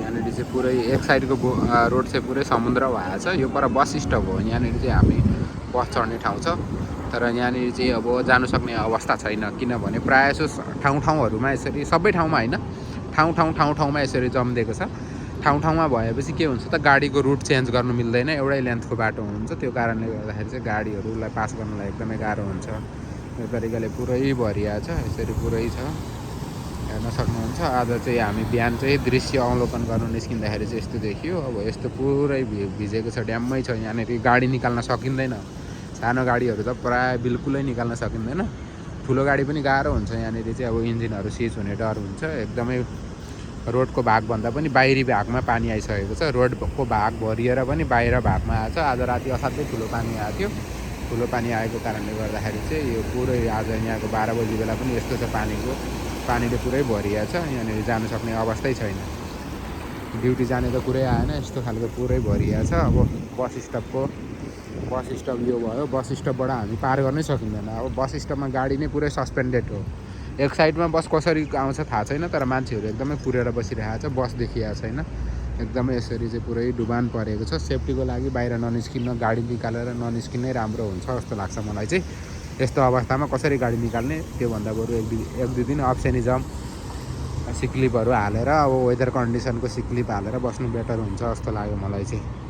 यहाँनिर चाहिँ पुरै एक साइडको रोड चाहिँ पुरै समुद्र भएछ। यो पर बस स्टप हो, यहाँनिर चाहिँ हामी बस चढ्ने ठाउँ छ। तर यहाँनिर चाहिँ अब जानु सक्ने अवस्था छैन, किनभने प्रायः जसो ठाउँमा यसरी, सबै ठाउँमा होइन, ठाउँमा यसरी जम्दिएको छ। ठाउँमा भएपछि के हुन्छ त, गाडीको रुट चेन्ज गर्नु मिल्दैन, एउटै लेन्थको बाटो हुन्छ। त्यो कारणले गर्दाखेरि चाहिँ गाडीहरूलाई पास गर्नलाई एकदमै गाह्रो हुन्छ। यो तरिकाले पुरै भरिया छ, यसरी पुरै छ, हेर्न सक्नुहुन्छ। आज चाहिँ हामी बिहान चाहिँ दृश्य अवलोकन गर्नु निस्किँदाखेरि चाहिँ यस्तो देखियो। अब यस्तो पुरै भिजेको छ, ड्याम्मै छ। यहाँनिर गाडी निकाल्न सकिँदैन, सानो गाडीहरू त प्रायः बिल्कुलै निकाल्न सकिँदैन। ठुलो गाडी पनि गाह्रो हुन्छ। यहाँनिर चाहिँ अब इन्जिनहरू सिज हुने डर हुन्छ। एकदमै रोडको भागभन्दा पनि बाहिरी भागमा पानी आइसकेको छ। रोडको भाग भरिएर पनि बाहिर भागमा आएछ। आज राति असाध्यै ठुलो पानी आएको थियो। ठुलो पानी आएको कारणले गर्दाखेरि चाहिँ यो पुरै आज यहाँको 12 बजी बेला पनि यस्तो छ, पानीले पुरै भरिया छ। यहाँनिर जानु सक्ने अवस्थै छैन। ड्युटी जाने त कुरै आएन, यस्तो खालको पुरै भरिया छ। अब बस स्टप यो भयो। बस स्टपबाट हामी पार गर्नै सकिँदैन। अब बस स्टपमा गाडी नै पुरै सस्पेन्डेड हो। एक साइडमा बस कसरी आउँछ थाहा छैन, तर मान्छेहरू एकदमै पुरेर बसिरहेको छ, बस देखिएको छैन। एकदमै यसरी चाहिँ पुरै डुबान परेको छ। सेफ्टीको लागि बाहिर ननिस्किन, गाडी निकालेर ननिस्किनै राम्रो हुन्छ जस्तो लाग्छ मलाई चाहिँ। यस्तो अवस्थामा कसरी गाडी निकाल्ने, त्योभन्दा बरु एक दुई दिन अप्सनिजम सिक्लिपहरू हालेर, अब वेदर कन्डिसनको सिक्लिप हालेर बस्नु बेटर हुन्छ जस्तो लाग्यो मलाई चाहिँ।